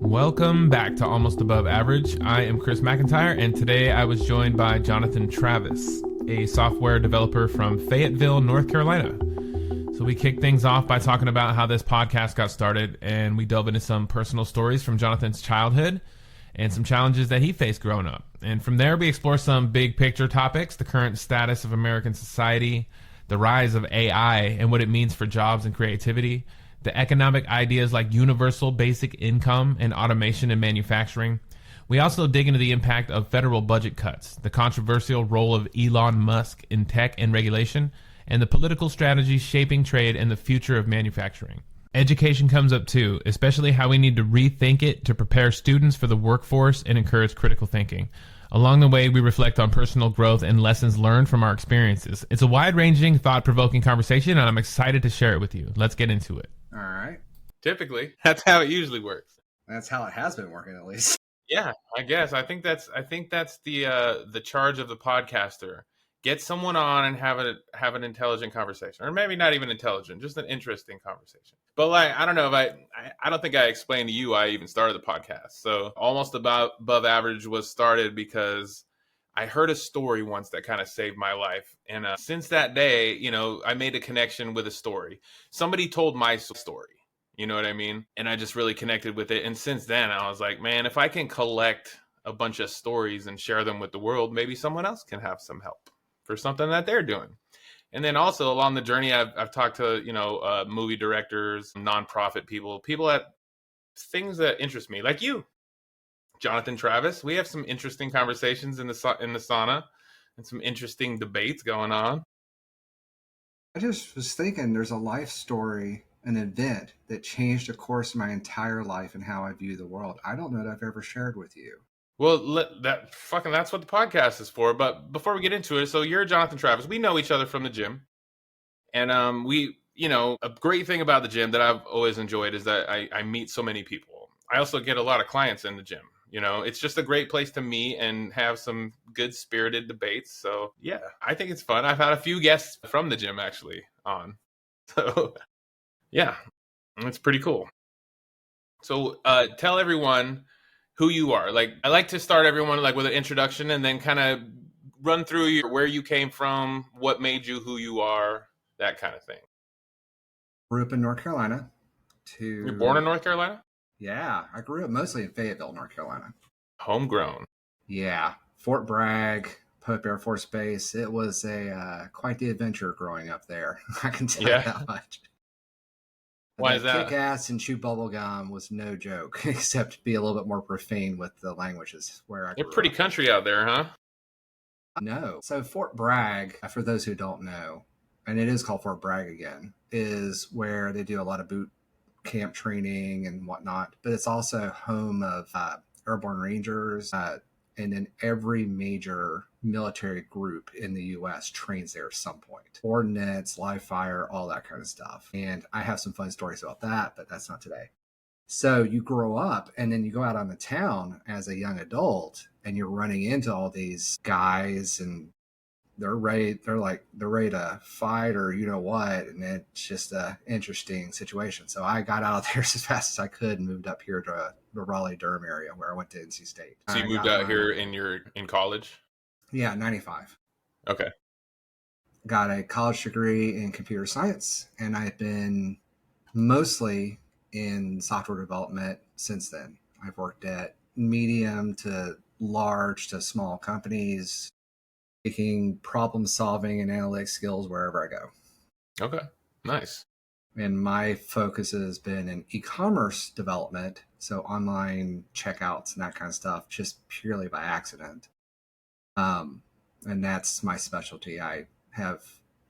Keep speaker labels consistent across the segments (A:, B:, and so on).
A: Welcome back to Almost Above Average. I am Chris McIntyre, and today I was joined by Jonathan Travis, a software developer from Fayetteville, North Carolina. So we kick things off by talking about how this podcast got started, and we delve into some personal stories from Jonathan's childhood and some challenges that he faced growing up. And from there, we explore some big picture topics, the current status of American society, the rise of AI and what it means for jobs and creativity, the economic ideas like universal basic income and automation in manufacturing. We also dig into the impact of federal budget cuts, the controversial role of Elon Musk in tech and regulation, and the political strategies shaping trade and the future of manufacturing. Education comes up too, especially how we need to rethink it to prepare students for the workforce and encourage critical thinking. Along the way, we reflect on personal growth and lessons learned from our experiences. It's a wide-ranging, thought-provoking conversation, and I'm excited to share it with you. Let's get into it.
B: All right.
A: Typically, that's how it usually works.
B: That's how it has been working, at least.
A: Yeah, I guess. I think that's the charge of the podcaster. Get someone on and have an intelligent conversation, or maybe not even intelligent, just an interesting conversation. But like, I don't know if I don't think I explained to you I even started the podcast. So Almost Above Average was started because I heard a story once that kind of saved my life. And since that day, I made a connection with a story. Somebody told my story. You know what I mean? And I just really connected with it. And since then, I was like, man, if I can collect a bunch of stories and share them with the world, maybe someone else can have some help for something that they're doing. And then also along the journey, I've talked to, movie directors, nonprofit people at things that interest me, like you, Jonathan Travis. We have some interesting conversations in the sauna and some interesting debates going on.
B: I just was thinking there's a life story, an event that changed the course of my entire life and how I view the world. I don't know that I've ever shared with you.
A: Well, that's what the podcast is for. But before we get into it, so you're Jonathan Travis. We know each other from the gym. And a great thing about the gym that I've always enjoyed is that I meet so many people. I also get a lot of clients in the gym. It's just a great place to meet and have some good spirited debates. So yeah, I think it's fun. I've had a few guests from the gym actually on. So yeah, it's pretty cool. So tell everyone who you are. Like, I like to start everyone like with an introduction and then kind of run through where you came from, what made you who you are, that kind of thing.
B: Grew up in North Carolina.
A: You're born in North Carolina?
B: Yeah, I grew up mostly in Fayetteville, North Carolina.
A: Homegrown.
B: Yeah, Fort Bragg, Pope Air Force Base. It was quite the adventure growing up there. I can tell you that much.
A: Why is that?
B: Kick ass and chew bubble gum was no joke, except be a little bit more profane with the languages where I grew
A: You're pretty
B: up.
A: Country out there, huh?
B: No. So Fort Bragg, for those who don't know, and it is called Fort Bragg again, is where they do a lot of boot camp training and whatnot. But it's also home of airborne rangers, and then every major military group in the U.S. trains there at some point. Ordnance, live fire, all that kind of stuff. And I have some fun stories about that, but that's not today. So you grow up and then you go out on the town as a young adult and you're running into all these guys and they're ready to fight or you know what, and it's just an interesting situation. So I got out of there as fast as I could and moved up here to the Raleigh-Durham area where I went to NC State.
A: So you moved out here in college?
B: Yeah, 95.
A: Okay.
B: Got a college degree in computer science, and I've been mostly in software development since then. I've worked at medium to large to small companies, taking problem solving and analytics skills wherever I go.
A: Okay, nice.
B: And my focus has been in e-commerce development, so online checkouts and that kind of stuff, just purely by accident. And that's my specialty. I have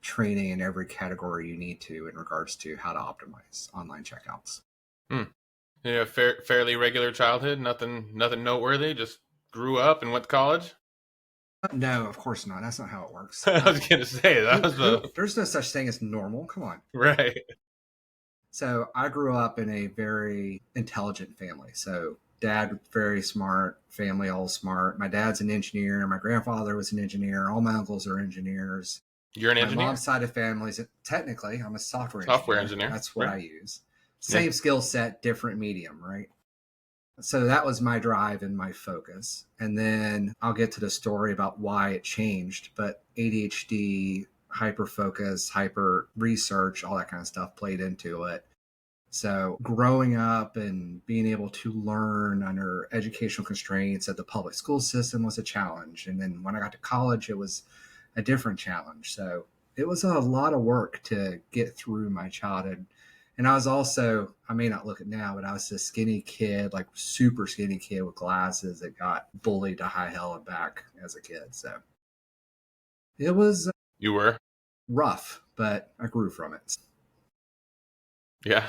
B: training in every category you need to in regards to how to optimize online checkouts.
A: Yeah, fairly regular childhood, nothing noteworthy, just grew up and went to college?
B: No, of course not. That's not how it works.
A: I was going to say,
B: there's no such thing as normal. Come on.
A: Right.
B: So I grew up in a very intelligent family. So dad, very smart, family, all smart. My dad's an engineer. My grandfather was an engineer. All my uncles are engineers.
A: You're an engineer?
B: My mom's side of families, technically, I'm a software
A: engineer.
B: That's what I use. Same skill set, different medium, right? So that was my drive and my focus. And then I'll get to the story about why it changed. But ADHD, hyper focus, hyper research, all that kind of stuff played into it. So growing up and being able to learn under educational constraints at the public school system was a challenge. And then when I got to college, it was a different challenge. So it was a lot of work to get through my childhood. And I was also, I may not look it now, but I was a skinny kid, like super skinny kid with glasses that got bullied to high hell and back as a kid. So it was
A: You were?
B: rough, but I grew from it.
A: Yeah.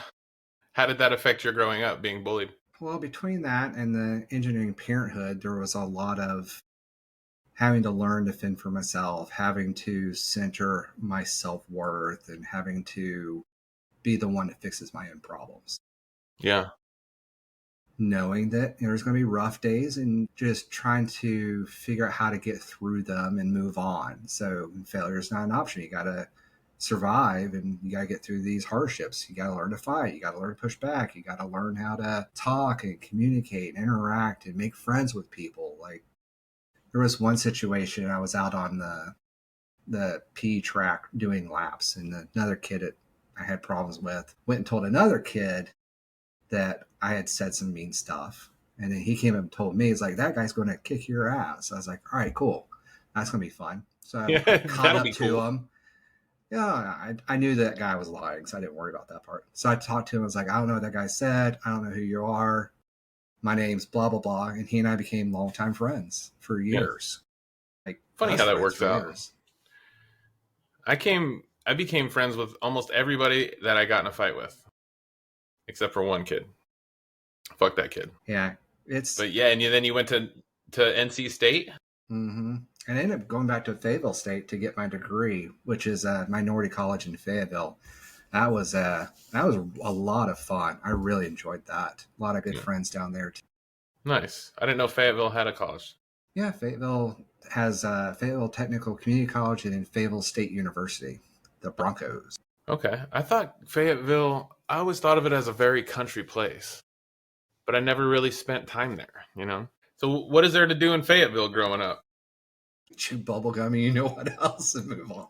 A: How did that affect your growing up, being bullied?
B: Well, between that and the engineering parenthood, there was a lot of having to learn to fend for myself, having to center my self worth, and having to be the one that fixes my own problems.
A: Yeah.
B: Knowing that there's going to be rough days and just trying to figure out how to get through them and move on. So failure is not an option. You got to survive and you got to get through these hardships. You got to learn to fight. You got to learn to push back. You got to learn how to talk and communicate and interact and make friends with people. Like there was one situation I was out on the P track doing laps, and another kid that I had problems with went and told another kid that I had said some mean stuff. And then he came up and told me, he's like, that guy's going to kick your ass. I was like, all right, cool. That's going to be fun. So I caught
A: That'll
B: up
A: be
B: to
A: cool.
B: him. Yeah, I knew that guy was lying, so I didn't worry about that part. So I talked to him. I was like, I don't know what that guy said. I don't know who you are. My name's blah, blah, blah. And he and I became longtime friends for years. Like
A: Funny
B: best
A: how that
B: friends
A: works
B: for
A: out.
B: years.
A: I became friends with almost everybody that I got in a fight with, except for one kid. Fuck that kid.
B: Yeah, it's
A: But yeah, and then you went to NC State.
B: mm-hmm. And I ended up going back to Fayetteville State to get my degree, which is a minority college in Fayetteville. That was a lot of fun. I really enjoyed that. A lot of good friends down there too.
A: Nice. I didn't know Fayetteville had a college.
B: Yeah, Fayetteville has Fayetteville Technical Community College and then Fayetteville State University, the Broncos.
A: Okay. I always thought of it as a very country place, but I never really spent time there, you know? So what is there to do in Fayetteville growing up?
B: Chew bubble gum and you know what else and move on.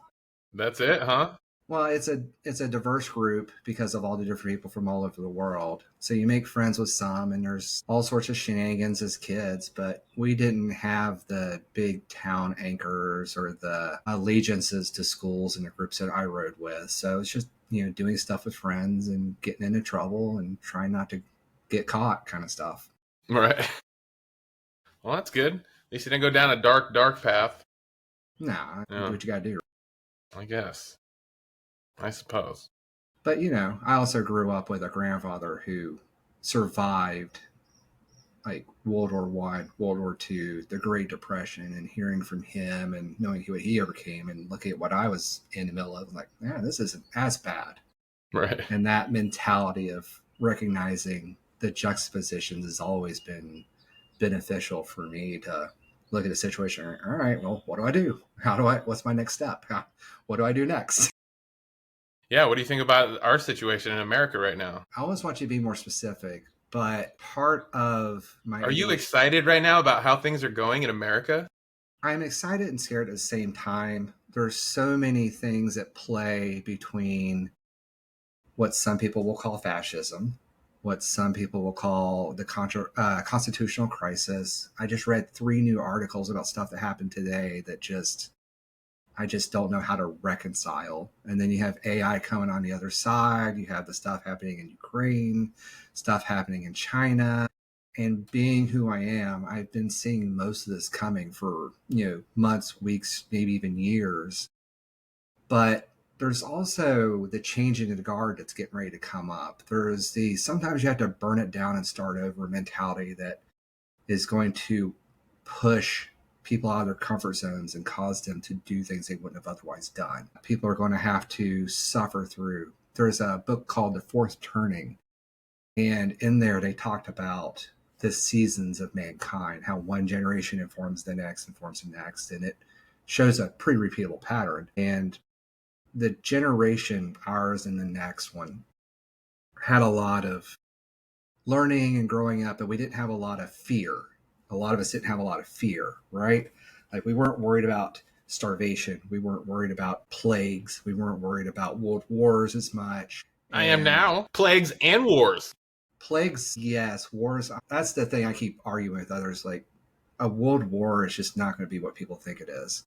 A: That's it, huh?
B: Well, it's a diverse group because of all the different people from all over the world. So you make friends with some, and there's all sorts of shenanigans as kids. But we didn't have the big town anchors or the allegiances to schools and the groups that I rode with. So it's just doing stuff with friends and getting into trouble and trying not to get caught, kind of stuff.
A: Right. Well, that's good. At least you didn't go down a dark, dark path.
B: Nah,
A: Yeah.
B: do what you got to do.
A: I guess. I suppose.
B: But I also grew up with a grandfather who survived like World War One, World War Two, the Great Depression, and hearing from him and knowing what he overcame and looking at what I was in the middle of, like, yeah, this isn't as bad.
A: Right.
B: And that mentality of recognizing the juxtapositions has always been beneficial for me to look at a situation. All right, well, what do I do? What's my next step? What do I do next?
A: Yeah, what do you think about our situation in America right now?
B: I always want you to be more specific, but part of my...
A: Are you excited right now about how things are going in America?
B: I'm excited and scared at the same time. There's so many things at play between what some people will call fascism, what some people will call the constitutional crisis. I just read 3 new articles about stuff that happened today that I just don't know how to reconcile. And then you have AI coming on the other side. You have the stuff happening in Ukraine, stuff happening in China. And being who I am, I've been seeing most of this coming for, months, weeks, maybe even years. But there's also the changing of the guard that's getting ready to come up. There's sometimes you have to burn it down and start over mentality that is going to push people out of their comfort zones and cause them to do things they wouldn't have otherwise done. People are going to have to suffer through. There's a book called The Fourth Turning, and in there they talked about the seasons of mankind, how one generation informs the next, and it shows a pretty repeatable pattern. And the generation, ours and the next one, had a lot of learning and growing up, but we didn't have a lot of fear. A lot of us didn't have a lot of fear, right? Like we weren't worried about starvation. We weren't worried about plagues. We weren't worried about world wars as much.
C: I am
B: And
C: now. Plagues and wars.
B: plagues, yes. Wars, that's the thing I keep arguing with others. Like a world war is just not going to be what people think it is.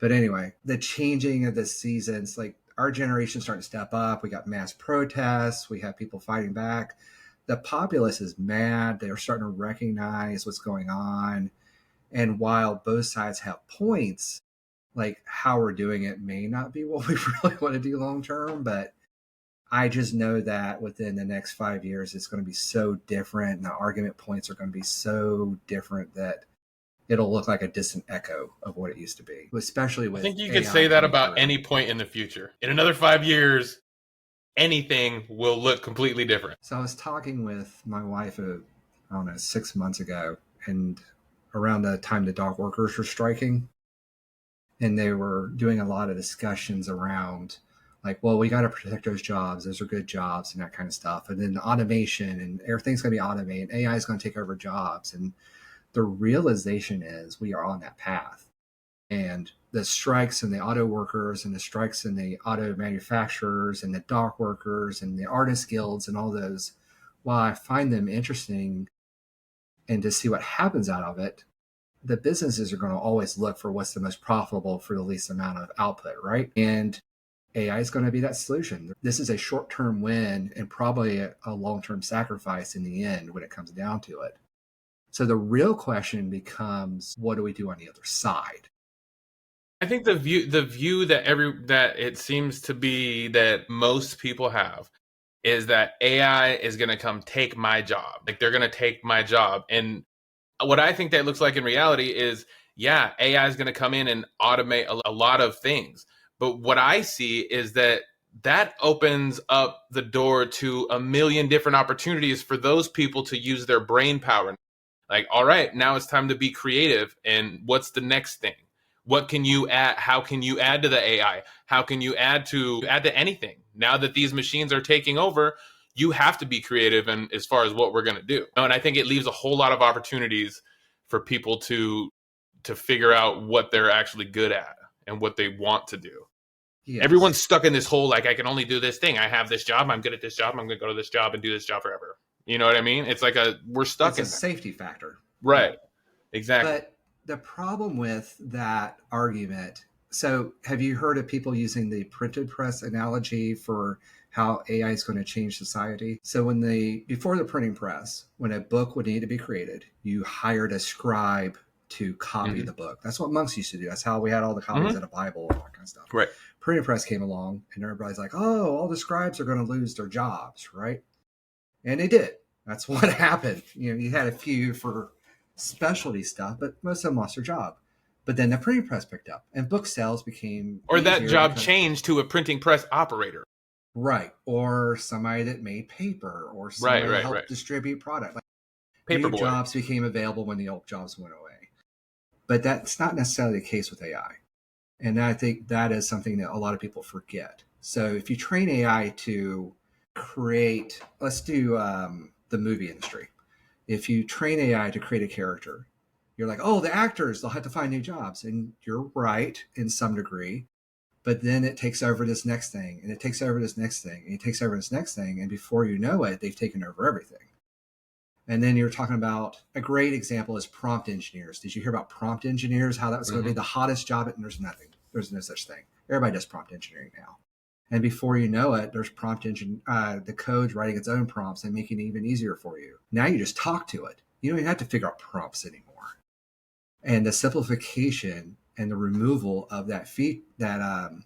B: But anyway, the changing of the seasons, like our generation starting to step up. We got mass protests. We have people fighting back. The populace is mad. They're starting to recognize what's going on. And while both sides have points, like how we're doing it may not be what we really want to do long term, but I just know that within the next 5 years, it's going to be so different. And the argument points are going to be so different that it'll look like a distant echo of what it used to be, especially with
C: I think you
B: AI
C: could say that
B: coming
C: about
B: through.
C: any point in the future. In another 5 years, anything will look completely different.
B: So I was talking with my wife, I don't know, 6 months ago, and around the time the dog workers were striking, and they were doing a lot of discussions around like, well, we got to protect those jobs. Those are good jobs and that kind of stuff. And then automation and everything's going to be automated. AI is going to take over jobs. And the realization is we are on that path. And the strikes and the auto workers and the strikes and the auto manufacturers and the dock workers and the artist guilds and all those, while I find them interesting and to see what happens out of it, the businesses are going to always look for what's the most profitable for the least amount of output, right? And AI is going to be that solution. This is a short-term win and probably a long-term sacrifice in the end when it comes down to it. So the real question becomes, what do we do on the other side?
C: I think the view that it seems to be that most people have is that AI is going to come take my job. Like they're going to take my job. And what I think that looks like in reality is, yeah, AI is going to come in and automate a lot of things. But what I see is that opens up the door to a million different opportunities for those people to use their brain power. Like, all right, now it's time to be creative. And what's the next thing? What can you add? How can you add to the AI? How can you add to anything? Now that these machines are taking over, you have to be creative and as far as what we're going to do. And I think it leaves a whole lot of opportunities for people to figure out what they're actually good at and what they want to do.
B: Yes.
C: Everyone's stuck in this whole, like, I can only do this thing. I have this job. I'm good at this job. I'm going to go to this job and do this job forever. You know what I mean? It's like we're stuck
B: it's
C: in
B: a safety factor.
C: Right. Exactly.
B: But the problem with that argument, so have you heard of people using the printed press analogy for how AI is going to change society? So before the printing press, when a book would need to be created, you hired a scribe to copy the book. That's what monks used to do. That's how we had all the copies of the Bible and all that kind of stuff.
C: Right.
B: Printing press came along and everybody's like, oh, all the scribes are going to lose their jobs, right? And they did. That's what happened. You had a few for specialty stuff, but most of them lost their job. But then the printing press picked up and book sales became
C: or that job changed to a printing press operator.
B: Right. Or somebody that made paper or somebody that helped distribute product. Like new jobs became available when the old jobs went away. But that's not necessarily the case with AI. And I think that is something that a lot of people forget. So if you train AI to create, let's do the movie industry. If you train AI to create a character, you're like, oh, the actors, they'll have to find new jobs. And you're right in some degree. But then it takes over this next thing, and it takes over this next thing, and it takes over this next thing. And before you know it, they've taken over everything. And then you're talking about a great example is prompt engineers. Did you hear about prompt engineers? How that was going to be the hottest job? And there's nothing. There's no such thing. Everybody does prompt engineering now. And before you know it, there's the code's writing its own prompts and making it even easier for you. Now you just talk to it. You don't even have to figure out prompts anymore. And the simplification and the removal of that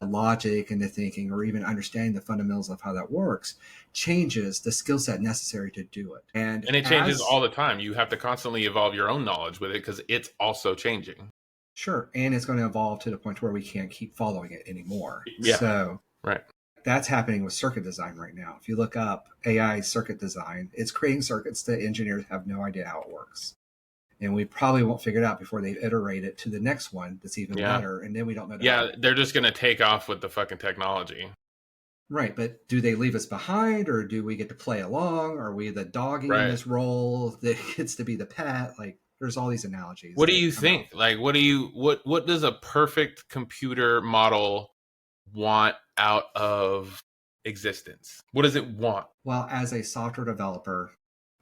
B: logic and the thinking or even understanding the fundamentals of how that works changes the skill set necessary to do it. And
C: it changes all the time. You have to constantly evolve your own knowledge with it because it's also changing.
B: Sure. And it's going to evolve to the point where we can't keep following it anymore.
C: Yeah.
B: So
C: right.
B: That's happening with circuit design right now. If you look up AI circuit design, it's creating circuits that engineers have no idea how it works. And we probably won't figure it out before they iterate it to the next one that's even better. And then we don't know.
C: Yeah, they're just going to take off with the fucking technology.
B: Right, but do they leave us behind, or do we get to play along? Are we the doggy in
C: Right.
B: this role that gets to be the pet? Like, there's all these analogies.
C: What do
B: that
C: you
B: come out.
C: think? Like, what does a perfect computer model want out of existence? What does it want?
B: Well, as a software developer,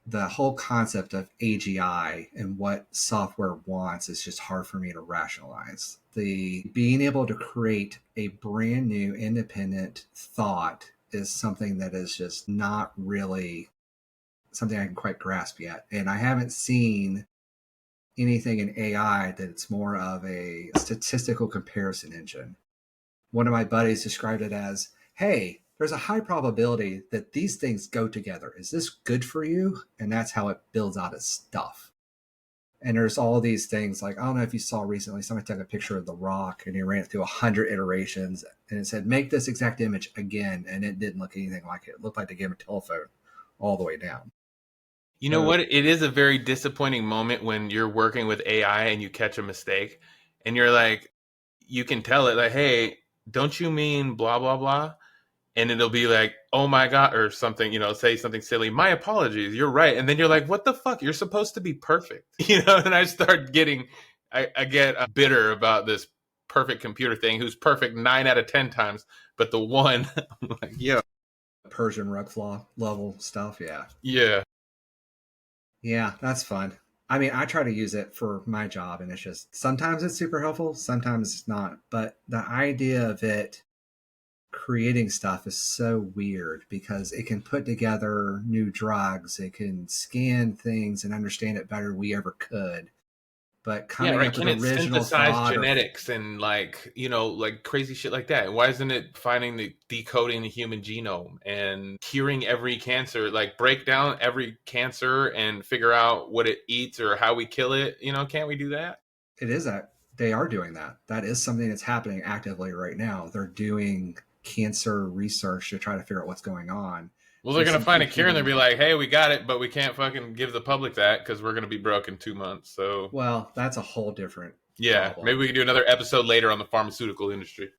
B: the whole concept of AGI and what software wants is just hard for me to rationalize. The being able to create a brand new independent thought is something that is just not really something I can quite grasp yet. And I haven't seen anything in AI that it's more of a statistical comparison engine. One of my buddies described it as, hey, there's a high probability that these things go together. Is this good for you? And that's how it builds out its stuff. And there's all these things like, I don't know if you saw recently, somebody took a picture of The Rock and he ran it through 100 iterations and it said, make this exact image again. And it didn't look anything like it. It looked like they gave him a telephone all the way down.
C: You know what? It is a very disappointing moment when you're working with AI and you catch a mistake and you're like, you can tell it like, hey, don't you mean blah, blah, blah? And it'll be like, oh my God, or something, say something silly. My apologies. You're right. And then you're like, what the fuck? You're supposed to be perfect. And I start I get bitter about this perfect computer thing who's perfect 9 out of 10 times. But the one, I'm like, yeah.
B: Persian rug flaw level stuff. Yeah.
C: Yeah.
B: Yeah, that's fun. I mean, I try to use it for my job and it's just, sometimes it's super helpful, sometimes it's not. But the idea of it creating stuff is so weird because it can put together new drugs, it can scan things and understand it better than we ever could. But coming up
C: Can
B: with
C: it
B: original
C: synthesize
B: thought
C: genetics and like crazy shit like that? Why isn't it decoding the human genome and curing every cancer, like break down every cancer and figure out what it eats or how we kill it? Can't we do that?
B: it is that they are doing that. That is something that's happening actively right now. They're doing cancer research to try to figure out what's going on.
C: Well, they're going to find a cure and they'll be like, hey, we got it, but we can't fucking give the public that because we're going to be broke in 2 months. So,
B: well, that's a whole different problem.
C: Maybe we can do another episode later on the pharmaceutical industry.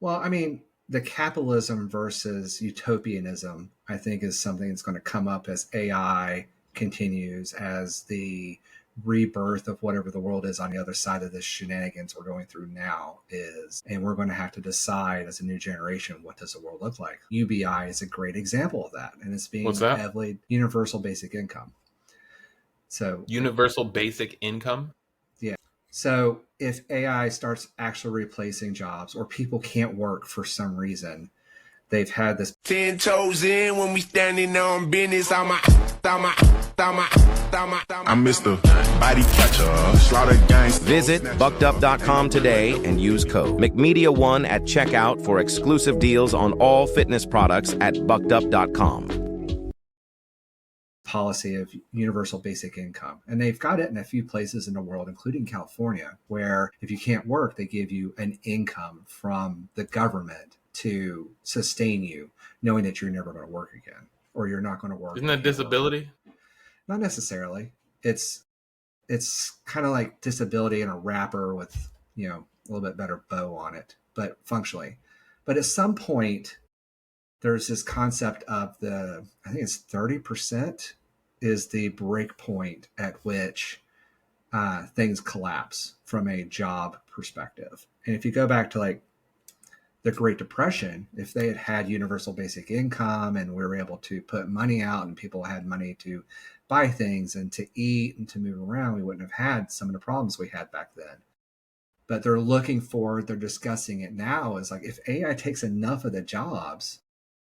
B: Well, I mean, the capitalism versus utopianism, I think, is something that's going to come up as AI continues, as the rebirth of whatever the world is on the other side of this shenanigans we're going through now is. And we're going to have to decide as a new generation, what does the world look like? UBI is a great example of that. And it's being heavily universal basic income. So
C: universal basic income?
B: Yeah. So if AI starts actually replacing jobs or people can't work for some reason, they've had this
D: 10 toes in when we standing on business. I'm Mr. Body Catcher, Slaughter Gang.
E: Visit buckedup.com today and use code McMedia1 at checkout for exclusive deals on all fitness products at buckedup.com.
B: Policy of universal basic income. And they've got it in a few places in the world, including California, where if you can't work, they give you an income from the government to sustain you, knowing that you're never going to work again or you're not going to work.
C: Isn't that disability?
B: Not necessarily. It's kind of like disability in a wrapper with, a little bit better bow on it, but functionally. But at some point, there's this concept of I think it's 30% is the break point at which things collapse from a job perspective. And if you go back to like the Great Depression, if they had universal basic income and we were able to put money out and people had money to buy things and to eat and to move around, we wouldn't have had some of the problems we had back then. But they're discussing it now is like, if AI takes enough of the jobs,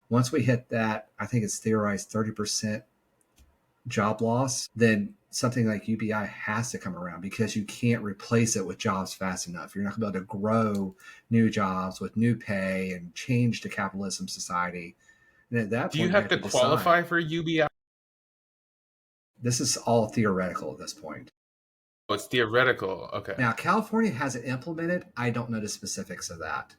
B: once we hit that, I think it's theorized 30% job loss, then something like UBI has to come around because you can't replace it with jobs fast enough. You're not going to be able to grow new jobs with new pay and change the capitalism society. And at that point,
C: do you have to qualify for UBI?
B: This is all theoretical at this point.
C: Oh, it's theoretical. Okay.
B: Now, California has it implemented. I don't know the specifics of that.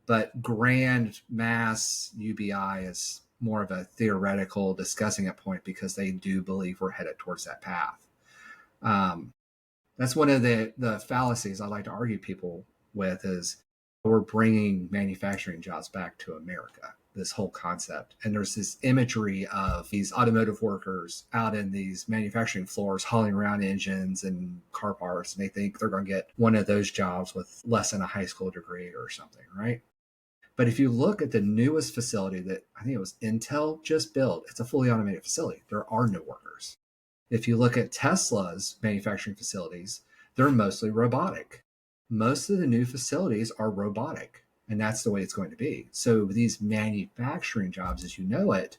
B: But grand mass UBI is more of a theoretical discussing at point because they do believe we're headed towards that path. That's one of the fallacies I like to argue people with is we're bringing manufacturing jobs back to America. this whole concept. And there's this imagery of these automotive workers out in these manufacturing floors hauling around engines and car parts, and they think they're going to get one of those jobs with less than a high school degree or something, right? But if you look at the newest facility that I think it was Intel just built, it's a fully automated facility. There are no workers. If you look at Tesla's manufacturing facilities, they're mostly robotic. Most of the new facilities are robotic, and that's the way it's going to be. So these manufacturing jobs, as you know it,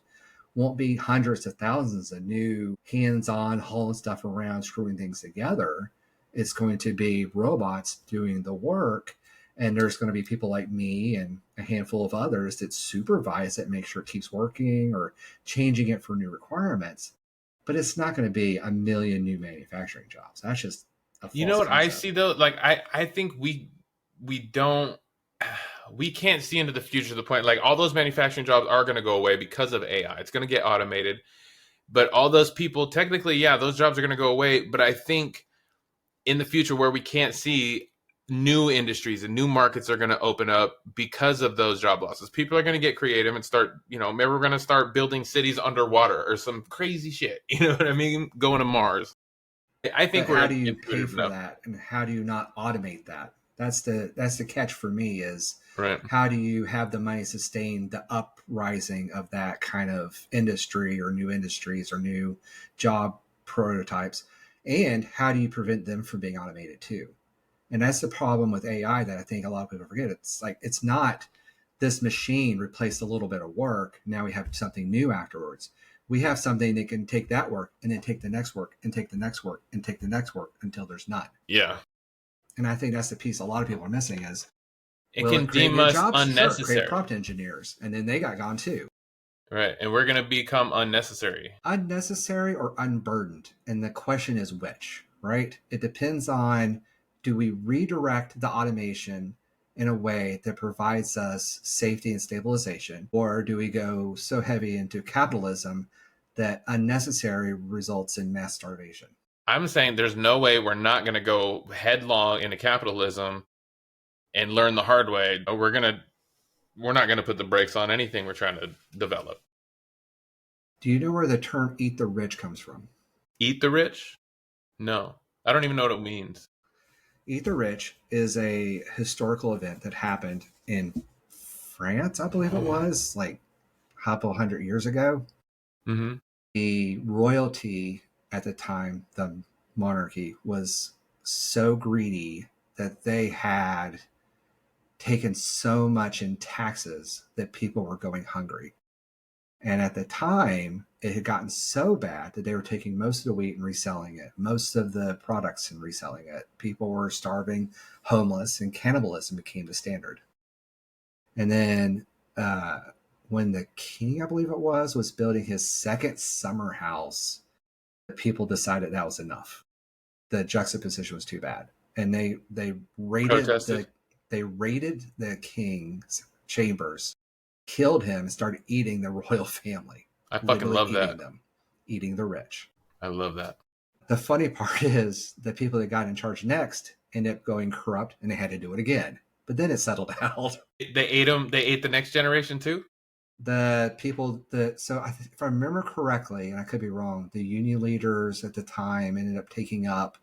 B: won't be hundreds of thousands of new hands-on hauling stuff around, screwing things together. It's going to be robots doing the work, and there's going to be people like me and a handful of others that supervise it, make sure it keeps working or changing it for new requirements. But it's not going to be a million new manufacturing jobs. That's just a
C: You know what I
B: concept.
C: see though? Like I think we can't see into the future to the point like all those manufacturing jobs are going to go away because of AI. It's going to get automated. But all those people, technically, yeah, those jobs are going to go away. But I think in the future where we can't see, new industries and new markets are going to open up because of those job losses. People are going to get creative and start, maybe we're going to start building cities underwater or some crazy shit. You know what I mean? Going to Mars. I think
B: But how do you
C: intuitive
B: pay for
C: enough.
B: that, and how do you not automate that? That's the catch for me is
C: Right.
B: how do you have the money sustain the uprising of that kind of industry or new industries or new job prototypes, and how do you prevent them from being automated too? And that's the problem with AI that I think a lot of people forget. It's like it's not this machine replaced a little bit of work. Now we have something new afterwards. We have something that can take that work and then take the next work and take the next work and take the next work until there's none.
C: Yeah.
B: And I think that's the piece a lot of people are missing is
C: It
B: well,
C: can
B: create
C: deem
B: new
C: us
B: jobs? Sure,
C: unnecessary.
B: create prompt engineers, and then they got gone too.
C: Right. And we're going to become unnecessary.
B: Unnecessary or unburdened, and the question is which, right? It depends on do we redirect the automation in a way that provides us safety and stabilization, or do we go so heavy into capitalism that unnecessary results in mass starvation?
C: I'm saying there's no way we're not going to go headlong into capitalism and learn the hard way. We're not going to put the brakes on anything we're trying to develop.
B: Do you know where the term eat the rich comes from?
C: Eat the rich? No. I don't even know what it means.
B: Eat the Rich is a historical event that happened in France, I believe it was, like a couple hundred years ago.
C: Mm-hmm.
B: The royalty at the time, the monarchy, was so greedy that they had taken so much in taxes that people were going hungry. And at the time, it had gotten so bad that they were taking most of the wheat and reselling it, most of the products and reselling it. People were starving, homeless, and cannibalism became the standard. And then when the king, I believe it was building his second summer house, people decided that was enough. The juxtaposition was too bad. And they raided the king's chambers, killed him, and started eating the royal family.
C: I fucking love that.
B: Eating the rich.
C: I love that.
B: The funny part is the people that got in charge next ended up going corrupt, and they had to do it again. But then it settled out.
C: They ate them. They ate the next generation too.
B: The people that, so if I remember correctly, and I could be wrong, the union leaders at the time ended up taking up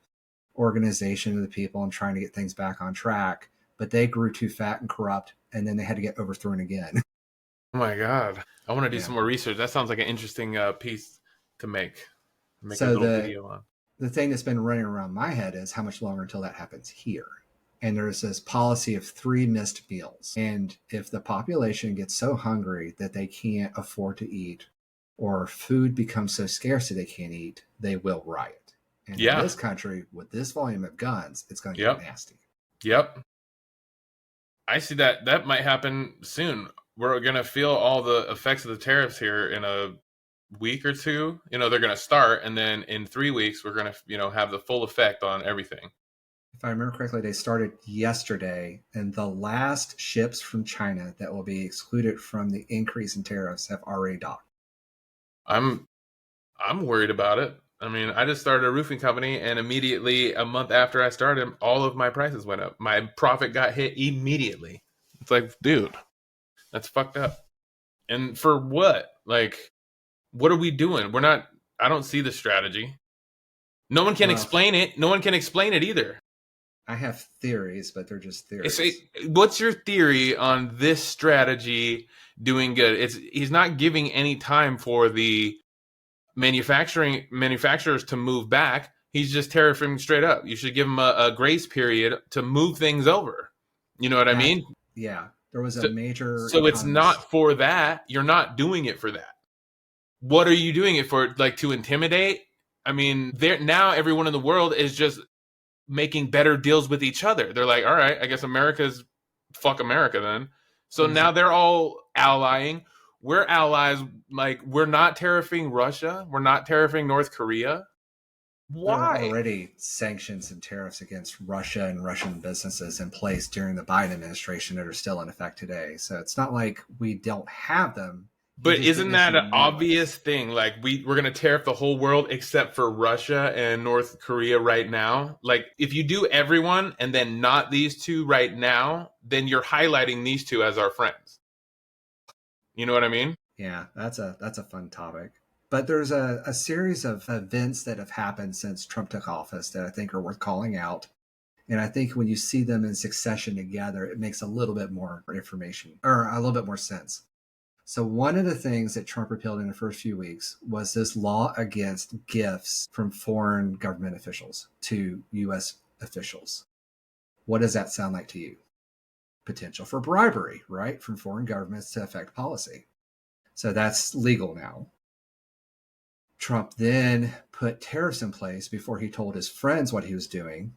B: organization of the people and trying to get things back on track. But they grew too fat and corrupt, and then they had to get overthrown again.
C: Oh my God. I want to do
B: Yeah.
C: some more research. That sounds like an interesting piece to make
B: So
C: a little video on.
B: The thing that's been running around my head is how much longer until that happens here. And there's this policy of 3 missed meals. And if the population gets so hungry that they can't afford to eat, or food becomes so scarce that they can't eat, they will riot. And
C: Yeah.
B: in this country, with this volume of guns, it's going to
C: Yep.
B: get nasty.
C: Yep. I see that might happen soon. We're going to feel all the effects of the tariffs here in a week or two. They're going to start, and then in 3 weeks, we're going to, have the full effect on everything.
B: If I remember correctly, they started yesterday, and the last ships from China that will be excluded from the increase in tariffs have already docked.
C: I'm worried about it. I mean, I just started a roofing company, and immediately a month after I started, all of my prices went up. My profit got hit immediately. It's like, dude, that's fucked up. And for what? Like, what are we doing? I don't see the strategy. No one can
B: Well,
C: explain it. No one can explain it either.
B: I have theories, but they're just theories.
C: What's your theory on this strategy doing good? He's not giving any time for the manufacturers to move back. He's just tariffing straight up. You should give him a grace period to move things over. You know what I mean?
B: Yeah, there was a major.
C: So it's not for that. You're not doing it for that. What are you doing it for? Like to intimidate? I mean, now everyone in the world is just making better deals with each other. They're like, all right, I guess America's fuck America then. So now they're all allying. We're allies. Like, we're not tariffing Russia. We're not tariffing North Korea. Why?
B: There are already sanctions and tariffs against Russia and Russian businesses in place during the Biden administration that are still in effect today. So it's not like we don't have them.
C: But isn't that an obvious thing? Like, we're going to tariff the whole world except for Russia and North Korea right now. Like, if you do everyone and then not these two right now, then you're highlighting these two as our friends. You know what I mean?
B: Yeah, that's a fun topic. But there's a series of events that have happened since Trump took office that I think are worth calling out. And I think when you see them in succession together, it makes a little bit more information or a little bit more sense. So one of the things that Trump repealed in the first few weeks was this law against gifts from foreign government officials to U.S. officials. What does that sound like to you? Potential for bribery, right? From foreign governments to affect policy. So that's legal now. Trump then put tariffs in place before he told his friends what he was doing.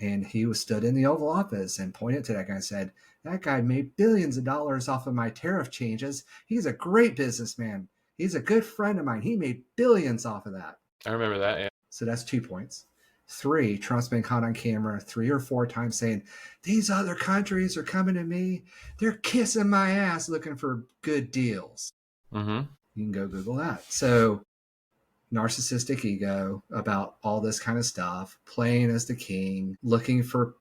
B: And he stood in the Oval Office and pointed to that guy and said, that guy made billions of dollars off of my tariff changes. He's a great businessman. He's a good friend of mine. He made billions off of that.
C: I remember that, yeah.
B: So that's 2 points. 3, Trump's been caught on camera 3 or 4 times saying, these other countries are coming to me. They're kissing my ass looking for good deals.
C: Mm-hmm.
B: You can go Google that. So narcissistic ego about all this kind of stuff, playing as the king, looking for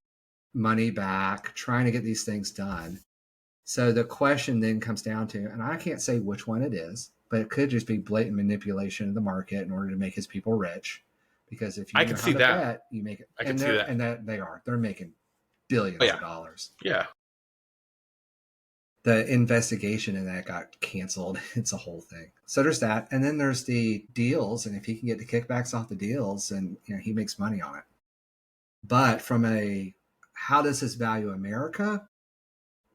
B: money back, trying to get these things done. So the question then comes down to, and I can't say which one it is, but it could just be blatant manipulation of the market in order to make his people rich. Because if you know how to bet, you make it.
C: I can see that.
B: And that they're making billions of dollars.
C: Yeah.
B: The investigation in that got canceled. It's a whole thing. So there's that. And then there's the deals. And if he can get the kickbacks off the deals, and he makes money on it. But from how does this value America?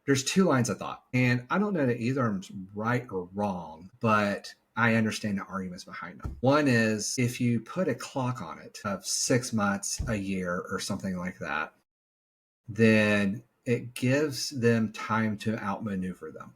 B: There's 2 lines of thought. And I don't know that either of them's right or wrong, but I understand the arguments behind them. One is if you put a clock on it of 6 months, a year, or something like that, then it gives them time to outmaneuver them.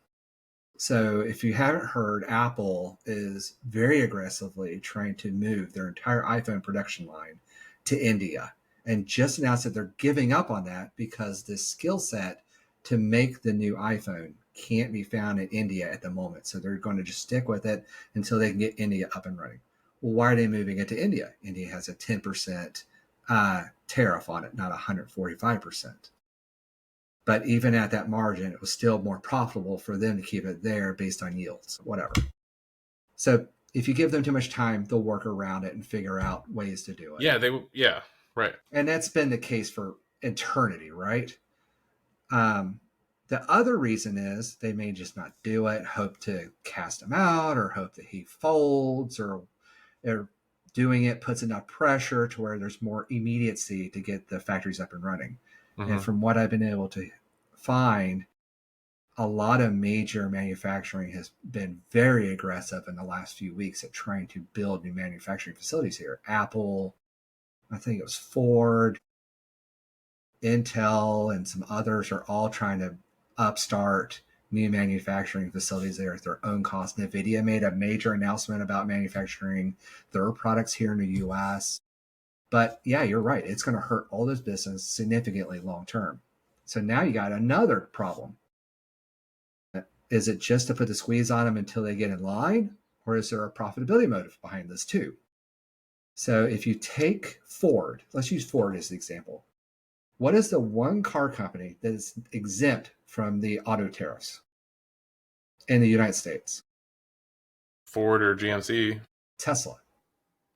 B: So if you haven't heard, Apple is very aggressively trying to move their entire iPhone production line to India and just announced that they're giving up on that because the skill set to make the new iPhone can't be found in India at the moment. So they're going to just stick with it until they can get India up and running. Well, why are they moving it to India? India has a 10% tariff on it, not 145%. But even at that margin, it was still more profitable for them to keep it there based on yields, whatever. So if you give them too much time, they'll work around it and figure out ways to do it.
C: Yeah, right.
B: And that's been the case for eternity, right? The other reason is they may just not do it, hope to cast him out, or hope that he folds, or they're doing it puts enough pressure to where there's more immediacy to get the factories up and running. Mm-hmm. And from what I've been able to find, a lot of major manufacturing has been very aggressive in the last few weeks at trying to build new manufacturing facilities here. Apple, I think it was Ford, Intel, and some others are all trying to upstart new manufacturing facilities there at their own cost. NVIDIA made a major announcement about manufacturing their products here in the U.S. But yeah, you're right. It's going to hurt all this business significantly long term. So now you got another problem. Is it just to put the squeeze on them until they get in line? Or is there a profitability motive behind this too? So if you take Ford, let's use Ford as the example. What is the one car company that is exempt from the auto tariffs? in the United States.
C: Ford or GMC?
B: Tesla.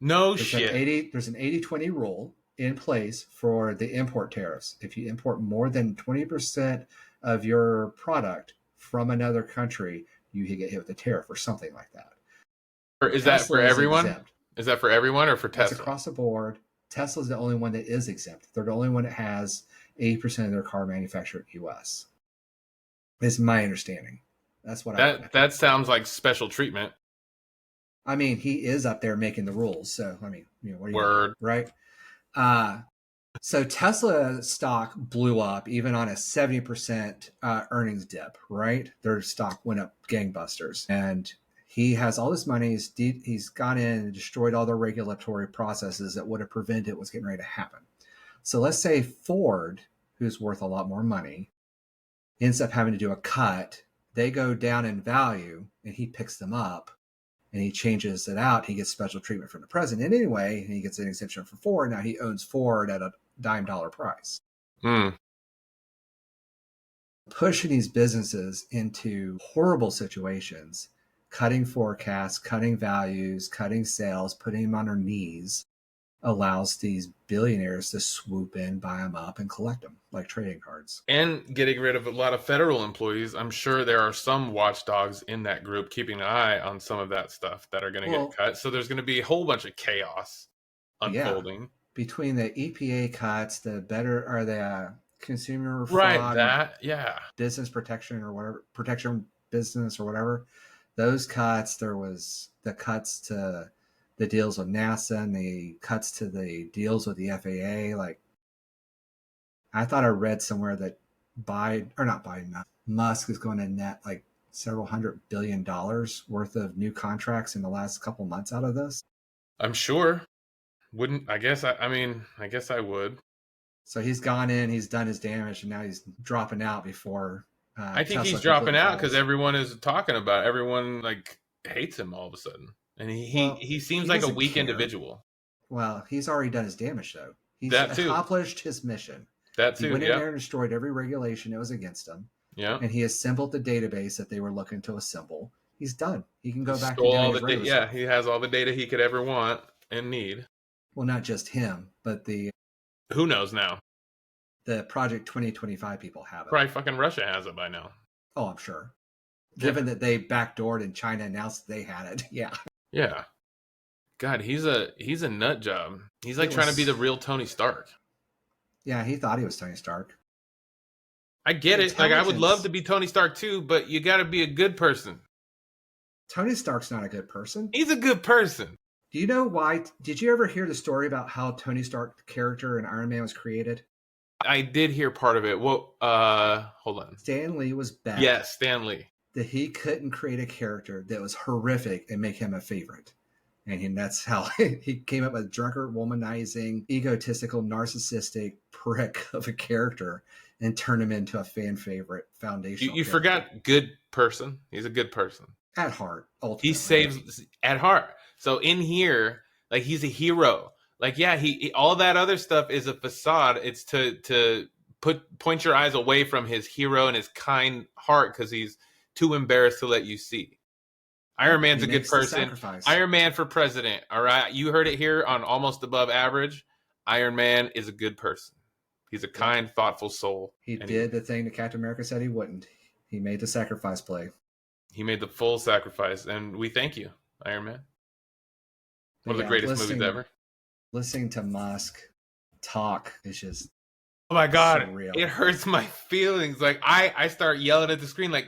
C: No
B: There's
C: shit.
B: there's an 80-20 rule in place for the import tariffs. If you import more than 20% of your product from another country, you get hit with a tariff or something like that.
C: Or is that for
B: Tesla is
C: everyone?
B: exempt.
C: Is that for everyone or for
B: That's
C: Tesla?
B: across the board. Tesla's the only one that is exempt. They're the only one that has 80% of their car manufactured in the US. It's my understanding. That's what
C: That sounds like special treatment.
B: I mean, he is up there making the rules. So, I mean, what are you
C: Word.
B: doing, right? So Tesla stock blew up even on a 70% earnings dip, right? Their stock went up gangbusters. And he has all this money. He's gone in and destroyed all the regulatory processes that would have prevented what's getting ready to happen. So let's say Ford, who's worth a lot more money, ends up having to do a cut. They go down in value and he picks them up and he changes it out. He gets special treatment from the president anyway, and he gets an exemption for Ford. Now he owns Ford at a dime dollar price. Pushing these businesses into horrible situations, cutting forecasts, cutting values, cutting sales, putting them on their knees, allows these billionaires to swoop in, buy them up, and collect them like trading cards.
C: And getting rid of a lot of federal employees. I'm sure there are some watchdogs in that group keeping an eye on some of that stuff that are going to get cut. So there's going to be a whole bunch of chaos unfolding.
B: Yeah. Between the EPA cuts, the consumer
C: fraud,
B: business protection or whatever, protection business or whatever, those cuts, there was the cuts to the deals with NASA and the cuts to the deals with the FAA. Like, I thought I read somewhere that Musk is going to net like several $100 billion worth of new contracts in the last couple months out of this.
C: I'm sure. I guess I would.
B: So he's gone in, he's done his damage, and now he's dropping out before.
C: I think he's dropping out because everyone is talking about it. Everyone like hates him all of a sudden. And he seems like a weak individual.
B: Well, he's already done his damage, though. He's accomplished his mission.
C: That too.
B: He went in there and destroyed every regulation that was against him.
C: Yeah.
B: And he assembled the database that they were looking to assemble. He's done. He can go back to
C: all the data. Yeah, he has all the data he could ever want and need.
B: Well, not just him, but
C: who knows now?
B: The Project 2025 people have it.
C: Probably fucking Russia has it by now.
B: Oh, I'm sure. Given that they backdoored and China announced they had it. Yeah.
C: Yeah. God, he's a nut job. He's like trying to be the real Tony Stark.
B: Yeah, he thought he was Tony Stark.
C: I get it. Like, I would love to be Tony Stark too, but you got to be a good person.
B: Tony Stark's not a good person.
C: He's a good person.
B: Do you know why? Did you ever hear the story about how Tony Stark character in Iron Man was created?
C: I did hear part of it. Well, hold on.
B: Stan Lee was bad.
C: Yes, Stan Lee.
B: That he couldn't create a character that was horrific and make him a favorite. And that's how he came up with a drunkard, womanizing, egotistical, narcissistic prick of a character and turned him into a fan favorite foundational.
C: You forgot good person. He's a good person.
B: At heart, ultimately.
C: He saves at heart. So in here, like, he's a hero. Like, yeah, he all that other stuff is a facade. It's to point your eyes away from his hero and his kind heart because he's too embarrassed to let you see. Iron Man's a good person. Iron Man for president. All right. You heard it here on Almost Above Average. Iron Man is a good person. He's a kind, thoughtful soul.
B: He did the thing that Captain America said he wouldn't. He made the sacrifice play.
C: He made the full sacrifice. And we thank you, Iron Man. One of the greatest movies ever.
B: Listening to Musk talk is just,
C: oh my God,
B: surreal.
C: It hurts my feelings. Like, I start yelling at the screen like,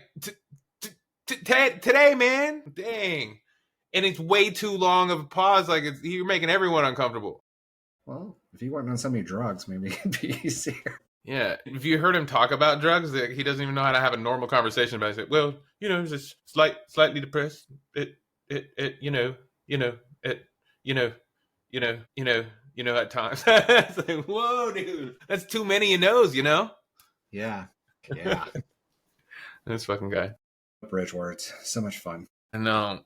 C: today, man, dang. And it's way too long of a pause. Like, you're making everyone uncomfortable.
B: Well, if he weren't on so many drugs, maybe it'd be easier.
C: Yeah. If you heard him talk about drugs, he doesn't even know how to have a normal conversation about it. Well, he's just slightly depressed. At times. It's like, whoa, dude, that's too many knows,
B: Yeah.
C: This fucking guy.
B: Bridge words, so much fun.
C: No,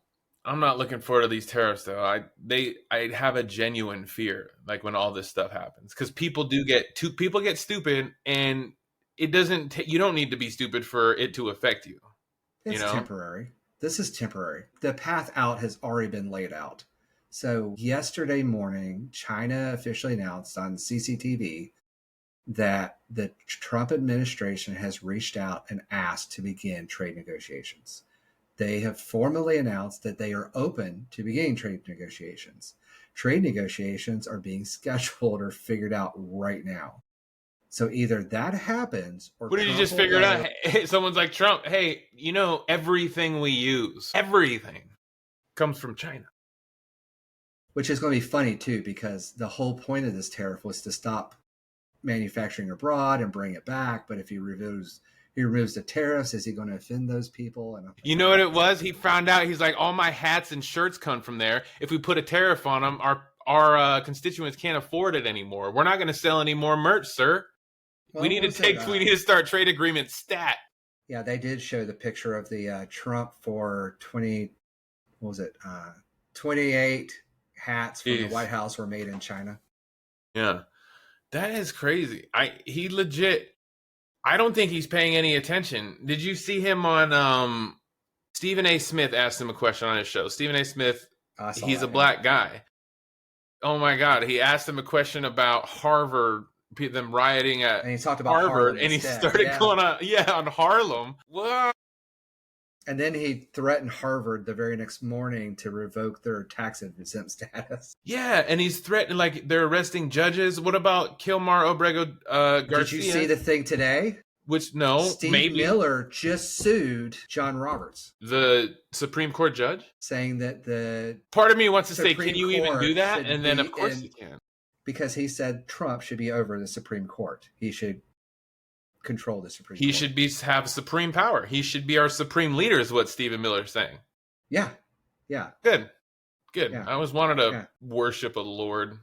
C: I'm not looking forward to these tariffs though. I have a genuine fear, like, when all this stuff happens, because people get stupid, and it doesn't. You don't need to be stupid for it to affect you.
B: It's temporary. This is temporary. The path out has already been laid out. So yesterday morning, China officially announced on CCTV that the Trump administration has reached out and asked to begin trade negotiations. They have formally announced that they are open to beginning trade negotiations. Trade negotiations are being scheduled or figured out right now. So either that happens or
C: What did you
B: Trump
C: just
B: will
C: figure it
B: go-
C: out? Hey, someone's like, Trump, hey, everything we use, everything comes from China.
B: Which is going to be funny too, because the whole point of this tariff was to stop manufacturing abroad and bring it back. But if he removes the tariffs, is he going to offend those people? And
C: You know what it was? He found out, he's like, all my hats and shirts come from there. If we put a tariff on them, our constituents can't afford it anymore. We're not going to sell any more merch, sir.
B: Well,
C: we need to start trade agreement stat.
B: Yeah, they did show the picture of the Trump for 28 hats from the
C: Jeez.
B: White House were made in China.
C: Yeah. That is crazy. He legit, I don't think he's paying any attention. Did you see him on Stephen A. Smith asked him a question on his show. Stephen A. Smith, he's a black guy. Oh my God. He asked him a question about Harvard, them rioting at
B: And he talked about
C: Harvard,
B: Harlem
C: and he
B: instead.
C: started going on Harlem. What?
B: And then he threatened Harvard the very next morning to revoke their tax exempt status.
C: Yeah, and he's threatening, like, they're arresting judges. What about Kilmar Obrego Garcia?
B: Did you see the thing today?
C: Which, no,
B: Steve
C: maybe.
B: Miller just sued John Roberts,
C: The Supreme Court judge?
B: saying that the
C: Part of me wants to say,
B: Supreme
C: can you even
B: Court
C: do that?
B: should
C: And then,
B: be
C: of course,
B: in-
C: you can.
B: because he said Trump should be over the Supreme Court. He should control the Supreme Court.
C: He should have supreme power. He should be our supreme leader, is what Stephen Miller's saying.
B: Yeah.
C: Good.
B: Yeah.
C: I always wanted to worship a lord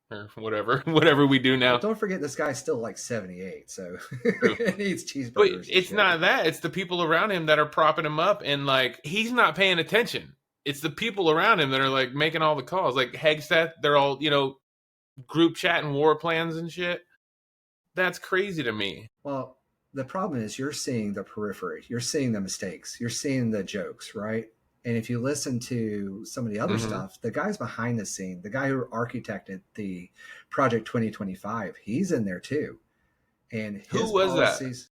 C: or whatever we do now.
B: But don't forget, this guy's still like 78, so
C: True.
B: he needs cheeseburgers.
C: But
B: and
C: it's
B: shit.
C: not that. It's the people around him that are propping him up, and like he's not paying attention. It's the people around him that are like making all the calls. Like Hegseth, they're all, group chatting war plans and shit. That's crazy to me.
B: Well, the problem is you're seeing the periphery. You're seeing the mistakes. You're seeing the jokes, right? And if you listen to some of the other stuff, the guys behind the scene, the guy who architected the Project 2025, he's in there too. And his
C: Who was that?
B: policies,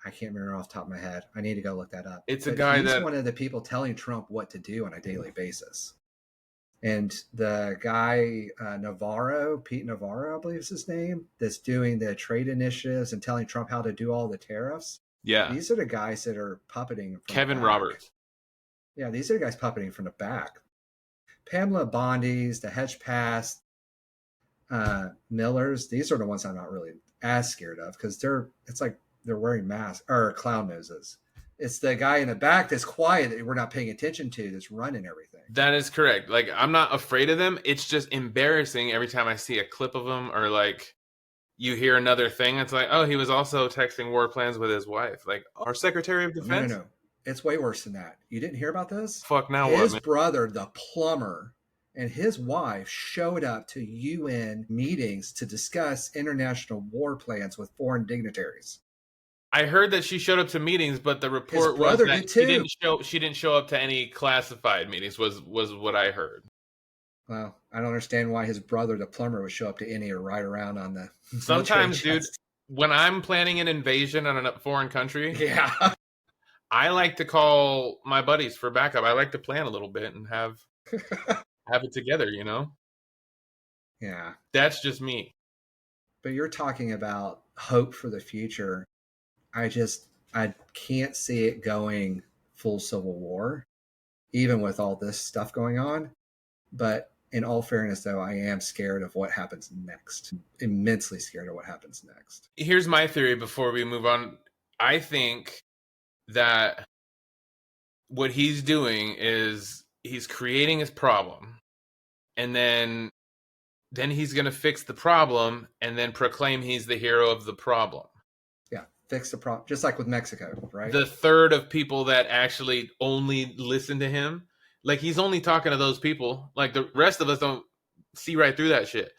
B: I can't remember off the top of my head. I need to go look that up.
C: It's a
B: But
C: guy
B: he's
C: that-
B: one of the people telling Trump what to do on a daily basis. And the guy, Pete Navarro, I believe is his name, that's doing the trade initiatives and telling Trump how to do all the tariffs.
C: Yeah.
B: These are the guys that are puppeting. From
C: Kevin
B: the back.
C: Roberts.
B: Yeah, these are the guys puppeting from the back. Pamela Bondi's, the Hedge Pass, Millers. These are the ones I'm not really as scared of because it's like they're wearing masks or clown noses. It's the guy in the back that's quiet that we're not paying attention to that's running everything.
C: That is correct. Like, I'm not afraid of them. It's just embarrassing every time I see a clip of them or like you hear another thing. It's like, oh, he was also texting war plans with his wife. Like, our Secretary of Defense?
B: No. It's way worse than that. You didn't hear about this?
C: Fuck, now
B: His
C: what?
B: brother, the plumber, and his wife showed up to UN meetings to discuss international war plans with foreign dignitaries.
C: I heard that she showed up to meetings, but the report was
B: brother
C: that
B: did
C: she didn't show up to any classified meetings. Was what I heard.
B: Well, I don't understand why his brother, the plumber, would show up to any or ride around on the.
C: Sometimes,
B: military
C: dude,
B: jets.
C: when I'm planning an invasion on a foreign country,
B: Yeah.
C: I like to call my buddies for backup. I like to plan a little bit and have it together.
B: Yeah.
C: That's just me.
B: But you're talking about hope for the future. I can't see it going full civil war, even with all this stuff going on. But in all fairness, though, I am scared of what happens next. Immensely scared of what happens next.
C: Here's my theory before we move on. I think that what he's doing is he's creating his problem, and then he's going to fix the problem and then proclaim he's the hero of the problem.
B: Yeah, fix the problem. Just like with Mexico, right?
C: The third of people that actually only listen to him, like he's only talking to those people. Like the rest of us don't see right through that shit.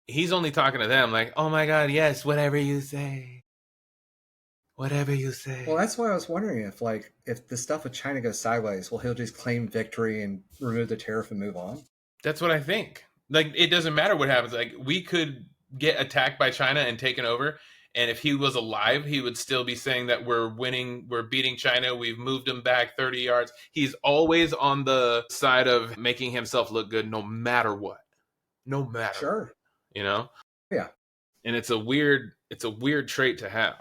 C: He's only talking to them like, oh my God, yes, whatever you say. Whatever you say.
B: Well, that's why I was wondering if the stuff with China goes sideways, well, he'll just claim victory and remove the tariff and move on.
C: That's what I think. Like, it doesn't matter what happens. Like, we could get attacked by China and taken over, and if he was alive, he would still be saying that we're winning, we're beating China, we've moved him back 30 yards. He's always on the side of making himself look good no matter what. No matter.
B: Sure.
C: You know?
B: Yeah.
C: And it's a weird trait to have.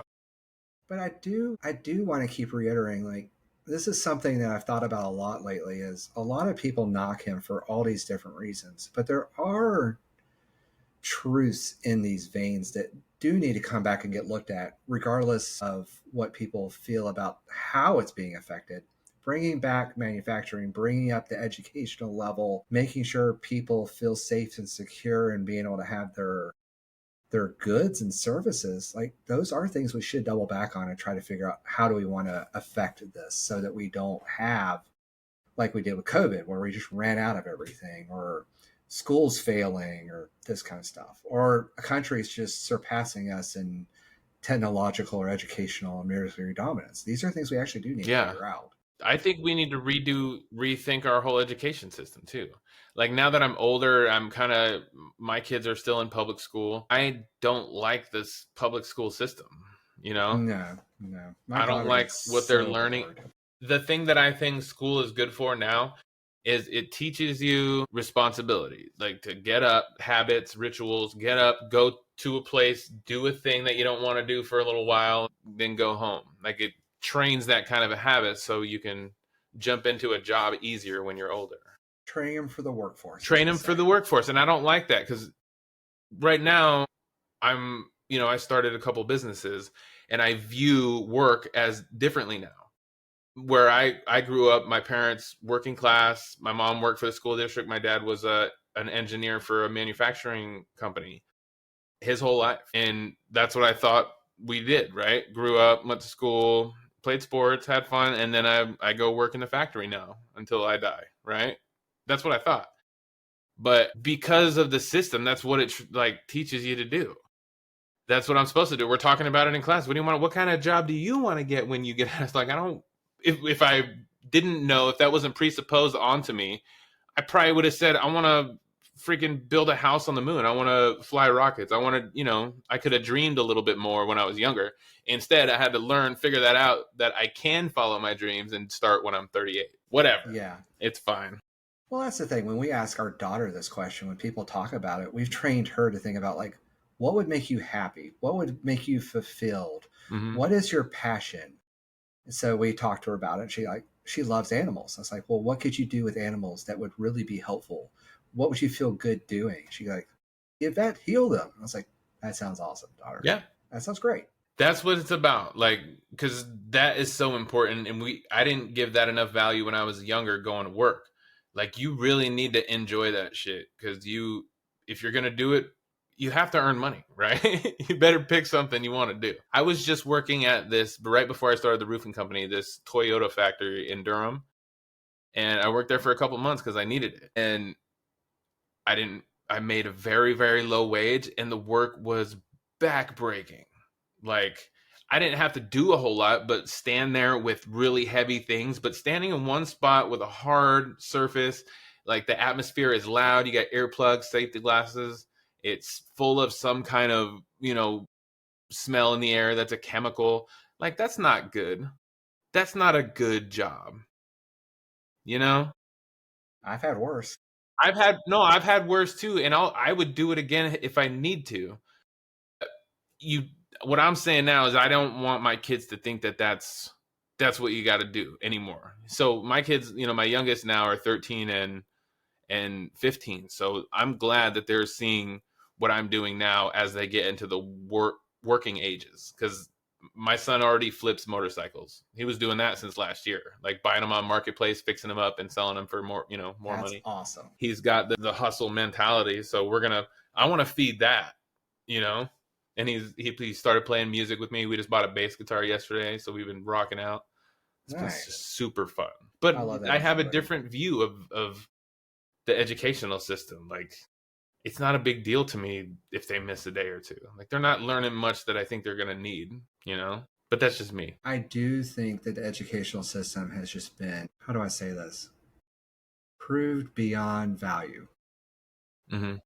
B: But I do want to keep reiterating, like, this is something that I've thought about a lot lately, is a lot of people knock him for all these different reasons, but there are truths in these veins that do need to come back and get looked at, regardless of what people feel about how it's being affected. Bringing back manufacturing, bringing up the educational level, making sure people feel safe and secure and being able to have their goods and services, like, those are things we should double back on and try to figure out how do we want to affect this so that we don't have, like we did with COVID, where we just ran out of everything, or schools failing, or this kind of stuff, or a country is just surpassing us in technological or educational and military dominance. These are things we actually do need to figure out.
C: I think we need to rethink our whole education system too. Like, now that I'm older, my kids are still in public school. I don't like this public school system, you know?
B: No.
C: I don't like what they're learning. The thing that I think school is good for now is it teaches you responsibility, like to get up, habits, rituals, get up, go to a place, do a thing that you don't want to do for a little while, then go home. Like, it trains that kind of a habit so you can jump into a job easier when you're older.
B: Train them for the workforce.
C: Train them for the workforce. And I don't like that, because right now I started a couple businesses and I view work as differently now. Where I grew up, my parents working class, my mom worked for the school district, my dad was an engineer for a manufacturing company his whole life. And that's what I thought we did, right? Grew up, went to school, played sports, had fun, and then I go work in the factory now until I die, right? That's what I thought. But because of the system, that's what it teaches you to do. That's what I'm supposed to do. We're talking about it in class. What kind of job do you want to get when you get out? It's like, if I didn't know, if that wasn't presupposed onto me, I probably would have said, I want to freaking build a house on the moon. I want to fly rockets. I want to, I could have dreamed a little bit more when I was younger. Instead, I had to figure that out, that I can follow my dreams and start when I'm 38. Whatever.
B: Yeah.
C: It's fine.
B: Well, that's the thing. When we ask our daughter this question, when people talk about it, we've trained her to think about, like, what would make you happy? What would make you fulfilled?
C: Mm-hmm.
B: What is your passion? And so we talked to her about it. She loves animals. I was like, well, what could you do with animals that would really be helpful? What would you feel good doing? She's like, give that, heal them. I was like, that sounds awesome, daughter.
C: Yeah.
B: That sounds great.
C: That's what it's about. Like, because that is so important. And I didn't give that enough value when I was younger going to work. Like, you really need to enjoy that shit, because if you're going to do it, you have to earn money, right? You better pick something you want to do. I was just working at this, right before I started the roofing company, this Toyota factory in Durham. And I worked there for a couple months because I needed it. And I made a very, very low wage, and the work was backbreaking. Like, I didn't have to do a whole lot, but stand there with really heavy things. But standing in one spot with a hard surface, like, the atmosphere is loud. You got earplugs, safety glasses. It's full of some kind of, smell in the air that's a chemical. Like, that's not good. That's not a good job.
B: I've had worse.
C: I've had worse too, and I would do it again if I need to. What I'm saying now is I don't want my kids to think that that's what you got to do anymore. So my kids, my youngest now are 13 and 15. So I'm glad that they're seeing what I'm doing now as they get into the working ages, because my son already flips motorcycles. He was doing that since last year, like buying them on Marketplace, fixing them up and selling them for more, more
B: That's
C: money.
B: Awesome.
C: He's got the hustle mentality. So I want to feed that, and he started playing music with me. We just bought a bass guitar yesterday. So we've been rocking out. It's been just super fun. But I have a different view of the educational system. Like, it's not a big deal to me if they miss a day or two. Like, they're not learning much that I think they're going to need, but that's just me.
B: I do think that the educational system has just been, how do I say this? Proved beyond value.
C: Hmm.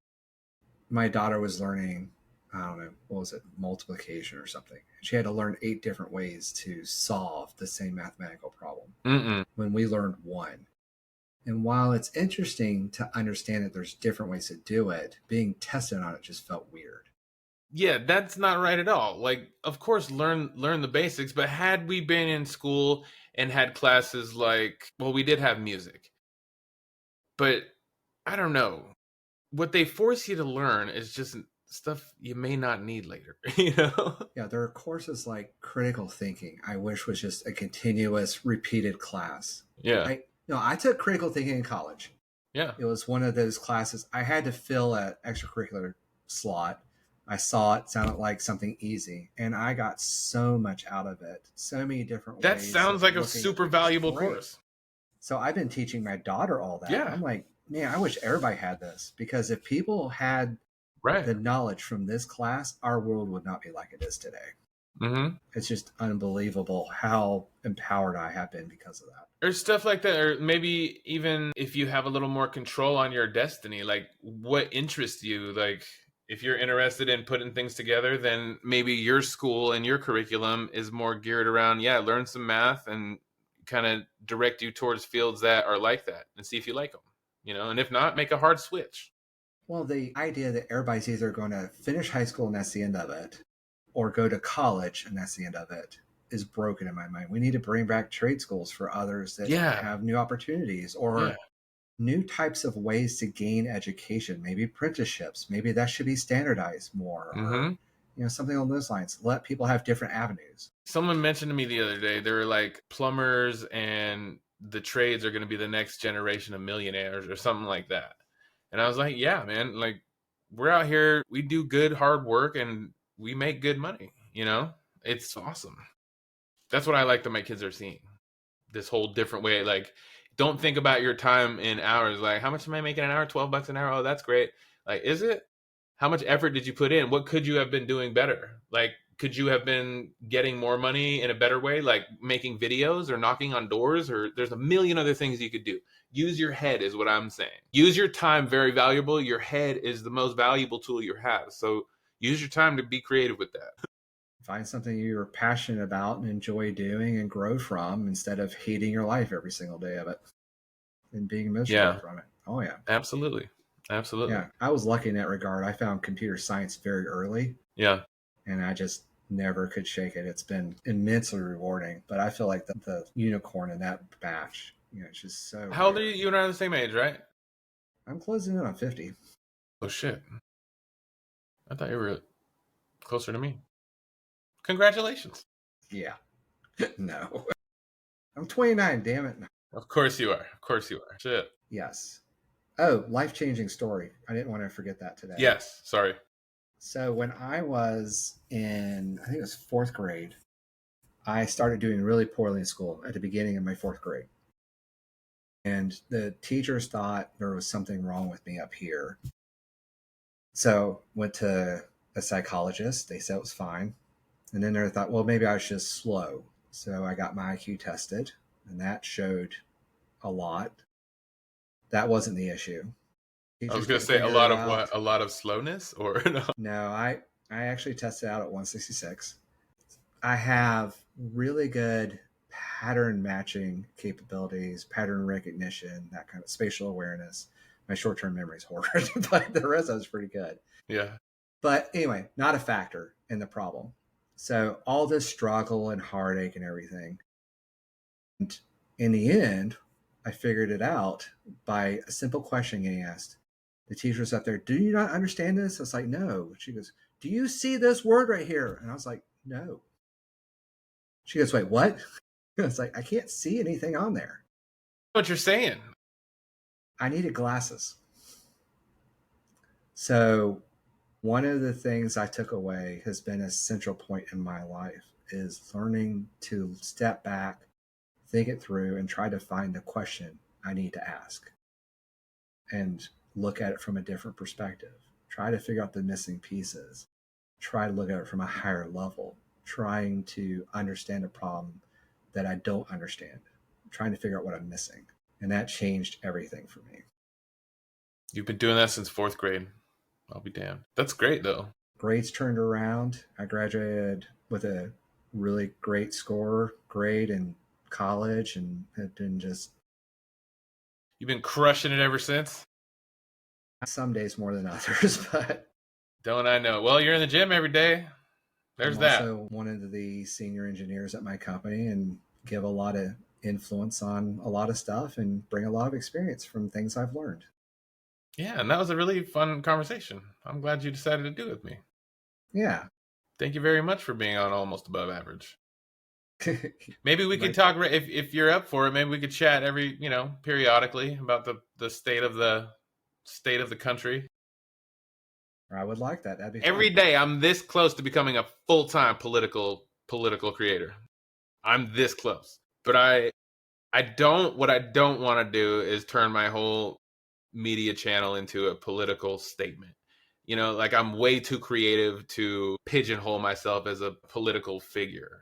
B: My daughter was learning, I don't know, what was it, multiplication or something. She had to learn 8 different ways to solve the same mathematical problem
C: Mm-mm.
B: when we learned one. And while it's interesting to understand that there's different ways to do it, being tested on it just felt weird.
C: Yeah, that's not right at all. Like, of course, learn the basics, but had we been in school and had classes like, well, we did have music, but I don't know. What they force you to learn is just stuff you may not need later, you know?
B: Yeah, there are courses like critical thinking, I wish was just a continuous repeated class.
C: Yeah.
B: I took critical thinking in college.
C: Yeah.
B: It was one of those classes I had to fill an extracurricular slot. I saw it, sounded like something easy, and I got so much out of it. So many different
C: That
B: ways.
C: sounds
B: of
C: like a
B: looking at
C: super
B: things.
C: valuable
B: Great.
C: course.
B: So I've been teaching my daughter all that.
C: Yeah.
B: I'm like, man, I wish everybody had this, because if people had
C: Right.
B: the knowledge from this class, our world would not be like it is today.
C: Mm-hmm.
B: It's just unbelievable how empowered I have been because of that.
C: Or stuff like that, or maybe even if you have a little more control on your destiny, like what interests you. Like if you're interested in putting things together, then maybe your school and your curriculum is more geared around, learn some math and kind of direct you towards fields that are like that and see if you like them, and if not, make a hard switch.
B: Well, the idea that everybody's either going to finish high school and that's the end of it, or go to college and that's the end of it, is broken in my mind. We need to bring back trade schools for others that have new opportunities, or new types of ways to gain education, maybe apprenticeships. Maybe that should be standardized more, or something along those lines. Let people have different avenues.
C: Someone mentioned to me the other day, they were like, plumbers and the trades are going to be the next generation of millionaires or something like that. And I was like, yeah, man, like we're out here, we do good, hard work, and we make good money, It's awesome. That's what I like that my kids are seeing. This whole different way. Like, don't think about your time in hours. Like, how much am I making an hour? $12 an hour. Oh, that's great. Like, is it? How much effort did you put in? What could you have been doing better? Like, could you have been getting more money in a better way? Like making videos or knocking on doors, or there's a million other things you could do. Use your head is what I'm saying. Use your time, very valuable. Your head is the most valuable tool you have. So use your time to be creative with that.
B: Find something you're passionate about and enjoy doing and grow from, instead of hating your life every single day of it and being miserable from it. Oh, yeah.
C: Absolutely. Absolutely.
B: Yeah. I was lucky in that regard. I found computer science very early.
C: Yeah.
B: And I just never could shake it. It's been immensely rewarding, but I feel like the unicorn in that batch, it's just so.
C: How old are you? You and I are the same age, right?
B: I'm closing in on 50.
C: Oh, shit. I thought you were closer to me. Congratulations.
B: Yeah. No. I'm 29, damn it.
C: Of course you are. Of course you are. Shit.
B: Yes. Oh, life-changing story. I didn't want to forget that today.
C: Yes. Sorry.
B: So when I was in, I think it was 4th grade, I started doing really poorly in school at the beginning of my 4th grade. And the teachers thought there was something wrong with me up here. So went to a psychologist. They said it was fine. And then they thought, well, maybe I was just slow. So I got my IQ tested, and that showed a lot. That wasn't the issue.
C: I was going to say a lot of what? A lot of slowness, or no?
B: No, I actually tested out at 166. I have really good pattern matching capabilities, pattern recognition, that kind of spatial awareness. My short-term memory is horrid, but the rest of it was pretty good.
C: Yeah.
B: But anyway, not a factor in the problem. So all this struggle and heartache and everything. And in the end, I figured it out by a simple question getting asked. The teacher was up there, do you not understand this? I was like, no. She goes, do you see this word right here? And I was like, no. She goes, wait, what? I was like, I can't see anything on there.
C: What you're saying?
B: I needed glasses. So one of the things I took away has been a central point in my life, is learning to step back, think it through, and try to find the question I need to ask. And look at it from a different perspective. Try to figure out the missing pieces. Try to look at it from a higher level. trying to understand a problem that I don't understand, trying to figure out what I'm missing. And that changed everything for me.
C: You've been doing that since 4th grade. I'll be damned. That's great, though.
B: Grades turned around. I graduated with a really great grade in college, and had been just
C: You've been crushing it ever since?
B: some days more than others, but
C: Don't I know? Well, you're in the gym every day. There's
B: I'm
C: that.
B: also one of the senior engineers at my company and give a lot of influence on a lot of stuff and bring a lot of experience from things I've learned.
C: Yeah, and that was a really fun conversation. I'm glad you decided to do it with me.
B: Yeah.
C: Thank you very much for being on Almost Above Average. Maybe we could
B: Right.
C: talk if you're up for it. Maybe we could chat periodically about the state of the country.
B: I would like that. That'd be
C: Every
B: fun.
C: day, I'm this close to becoming a full-time political creator. I'm this close, but what I don't want to do is turn my whole media channel into a political statement. Like I'm way too creative to pigeonhole myself as a political figure.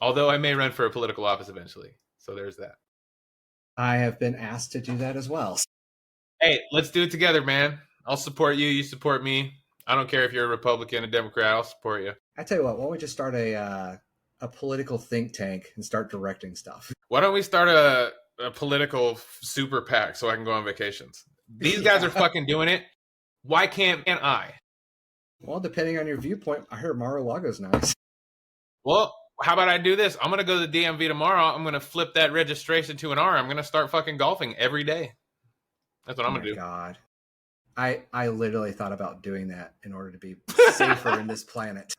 C: Although I may run for a political office eventually. So there's that.
B: I have been asked to do that as well.
C: Hey, let's do it together, man. I'll support you. You support me. I don't care if you're a Republican, a Democrat. I'll support you.
B: I tell you what, why don't we just start a political think tank and start directing stuff?
C: Why don't we start a political super PAC so I can go on vacations? These guys are fucking doing it. Why can't I?
B: Well, depending on your viewpoint, I heard Mar-a-Lago's nice.
C: Well, how about I do this? I'm going to go to the DMV tomorrow. I'm going to flip that registration to an R. I'm going to start fucking golfing every day. That's what I'm going to do.
B: God. I literally thought about doing that in order to be safer in this planet.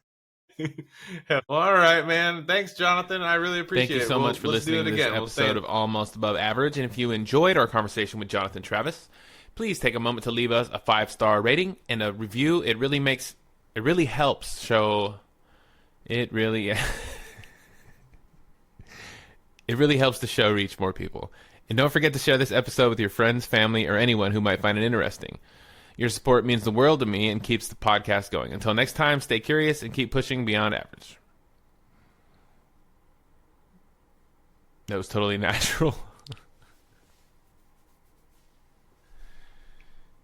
C: Well, all right, man. Thanks, Jonathan. I really appreciate it.
A: Thank you so much for
C: let's do
A: listening
C: it
A: to this
C: again.
A: episode of Almost Above Average. And if you enjoyed our conversation with Jonathan Travis, please take a moment to leave us a 5-star rating and a review. It really helps show. It really helps the show reach more people. And don't forget to share this episode with your friends, family, or anyone who might find it interesting. Your support means the world to me and keeps the podcast going. Until next time, stay curious and keep pushing beyond average. That was totally natural.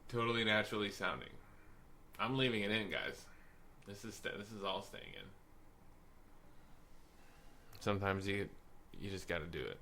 A: Totally naturally sounding. I'm leaving it in, guys. This is all staying in. Sometimes you just got to do it.